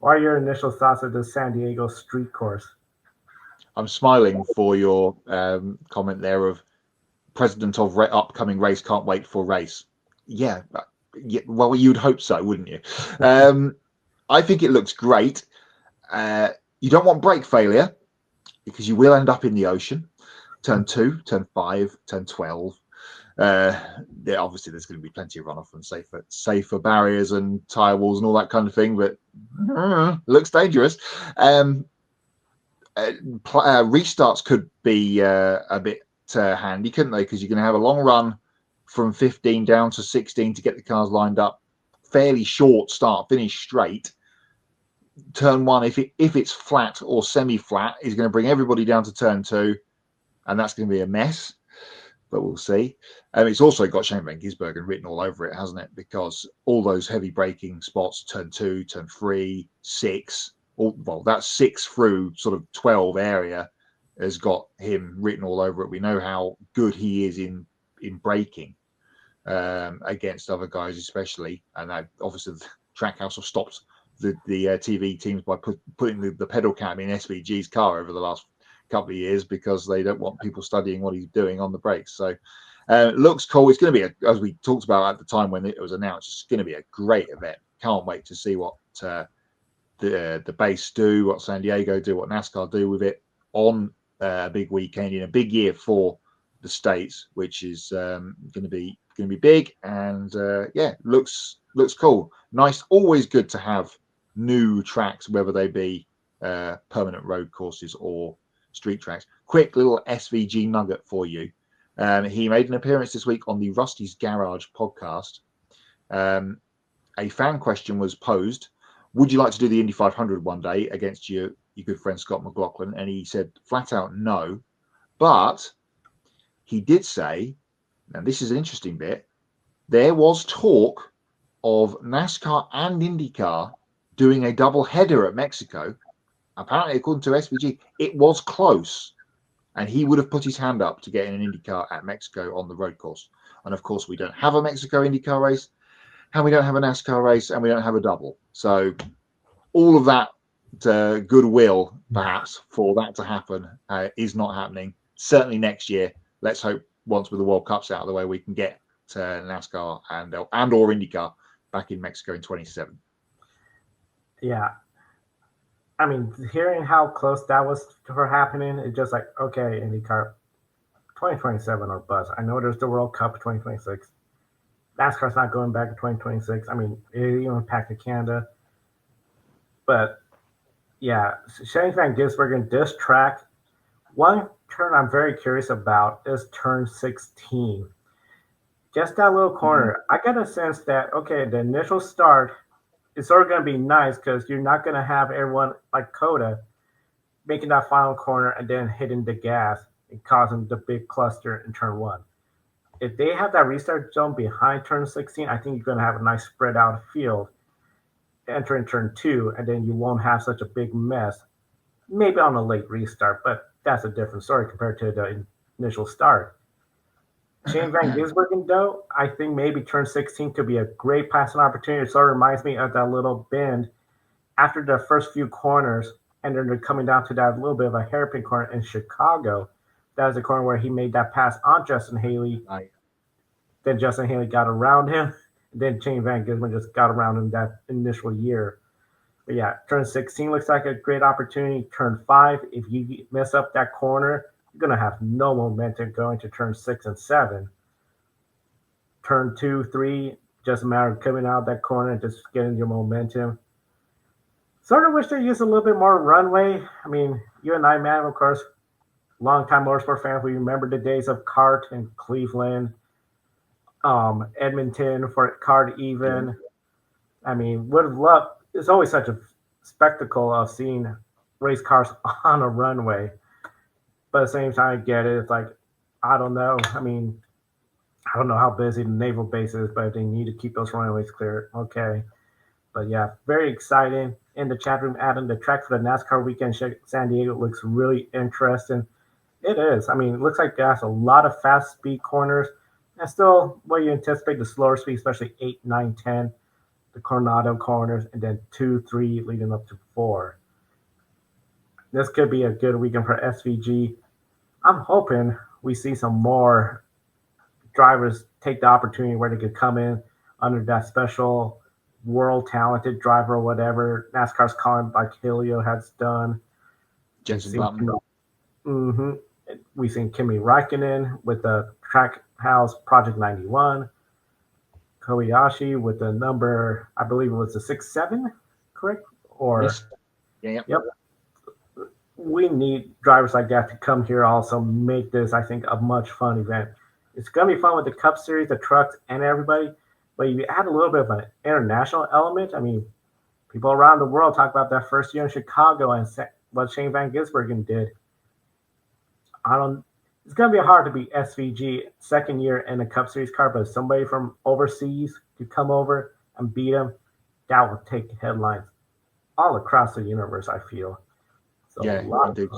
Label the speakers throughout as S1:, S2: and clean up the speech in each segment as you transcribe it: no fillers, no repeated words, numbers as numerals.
S1: What are your initial thoughts of the San Diego street course?
S2: I'm smiling for your comment there of president of upcoming race can't wait for race. Yeah, well, you'd hope so, wouldn't you? I think it looks great. You don't want brake failure because you will end up in the ocean. Turn 2, turn 5, turn 12. Yeah, obviously there's going to be plenty of runoff and safer barriers and tire walls and all that kind of thing, but looks dangerous. Restarts could be a bit handy, couldn't they? Because you're going to have a long run from 15 down to 16 to get the cars lined up. Fairly short start, finish straight. Turn 1, if it's flat or semi-flat, is going to bring everybody down to turn 2, and that's going to be a mess. But we'll see. It's also got Shane Van Gisbergen written all over it, hasn't it? Because all those heavy braking spots, turn 2, turn 3, 6. Well, that 6 through sort of 12 area has got him written all over it. We know how good he is in braking against other guys, especially. And obviously, the Trackhouse have stopped the TV teams by putting the pedal cam in SVG's car over the last couple of years because they don't want people studying what he's doing on the brakes. So it looks cool. It's going to be, as we talked about at the time when it was announced, it's going to be a great event. Can't wait to see what the base do, what San Diego do, what NASCAR do with it on a big weekend in a big year for the States, which is going to be big. And looks cool. Nice. Always good to have new tracks, whether they be permanent road courses or street tracks. Quick little SVG nugget for you. He made an appearance this week on the Rusty's Garage podcast. A fan question was posed: would you like to do the Indy 500 one day against your good friend Scott McLaughlin? And he said flat out no. But he did say, and this is an interesting bit, there was talk of NASCAR and IndyCar doing a double header at Mexico. Apparently, according to SVG, it was close, and he would have put his hand up to get in an IndyCar at Mexico on the road course. And of course, we don't have a Mexico IndyCar race, and we don't have a NASCAR race, and we don't have a double. So all of that goodwill, perhaps, for that to happen is not happening. Certainly next year. Let's hope once with the World Cups out of the way, we can get NASCAR and or IndyCar back in Mexico in 27.
S1: Yeah. I mean, hearing how close that was for happening, it's just like, okay, IndyCar 2027 or bust. I know there's the World Cup 2026. NASCAR's not going back to 2026. I mean, it even impacted Canada. But yeah, Shane Van Gisbergen, this track, one turn I'm very curious about is turn 16. Just that little corner. I get a sense that, okay, the initial start is sort of going to be nice because you're not going to have everyone like Coda making that final corner and then hitting the gas and causing the big cluster in turn 1. If they have that restart zone behind turn 16, I think you're going to have a nice spread out field entering turn 2, and then you won't have such a big mess. Maybe on a late restart, but that's a different story compared to the initial start. Shane Van Gisbergen, though, I think maybe turn 16 could be a great passing opportunity. It sort of reminds me of that little bend after the first few corners, and then they're coming down to that little bit of a hairpin corner in Chicago. That was the corner where he made that pass on Justin Haley.
S2: Right.
S1: Then Justin Haley got around him. Then Shane Van Gisbergen just got around him that initial year. But yeah, turn 16 looks like a great opportunity. Turn 5, if you mess up that corner, you're going to have no momentum going to turn 6 and 7. Turn 2, 3, just a matter of coming out of that corner and just getting your momentum. Sort of wish they used a little bit more runway. I mean, you and I, man, of course, longtime motorsport fans, we remember the days of CART in Cleveland, Edmonton for CART even. I mean, would have loved, it's always such a spectacle of seeing race cars on a runway. But at the same time, I get it. It's like, I don't know. I mean, I don't know how busy the naval base is, but if they need to keep those runways clear, okay. But yeah, very exciting. In the chat room, Adam, the track for the NASCAR weekend San Diego looks really interesting. It is. I mean, it looks like there's a lot of fast speed corners. And still, what you anticipate, the slower speed, especially 8, 9, 10. the Coronado corners, and then 2, 3 leading up to 4. This could be a good weekend for SVG. I'm hoping we see some more drivers take the opportunity where they could come in under that special world talented driver or whatever NASCAR's calling, like Helio has done.
S2: Jenson Button.
S1: Mm-hmm. We've seen Kimi Räikkönen with the Trackhouse Project 91. Kobayashi with the number, I believe it was the 6-7, correct? Or
S2: yes. Yeah.
S1: Yep. We need drivers like that to come here also make this, I think, a much fun event. It's going to be fun with the Cup Series, the trucks, and everybody. But you add a little bit of an international element. I mean, people around the world talk about that first year in Chicago and what Shane Van Gisbergen did. I don't. It's going to be hard to beat SVG second year in a Cup Series car, but if somebody from overseas could come over and beat them, that would take headlines all across the universe, I feel. So
S2: Yeah, indeed.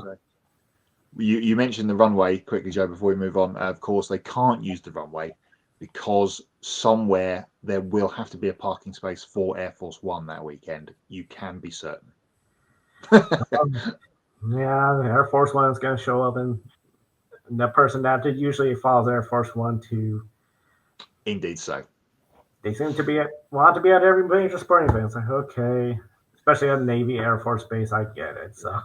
S2: You mentioned the runway quickly, Joe, before we move on. Of course, they can't use the runway because somewhere there will have to be a parking space for Air Force One that weekend. You can be certain.
S1: Yeah, the Air Force One is going to show up, and the person that usually follows Air Force One too.
S2: Indeed, so
S1: They seem to want to be at every major sporting event. It's like, okay, especially at Navy Air Force Base, I get it. So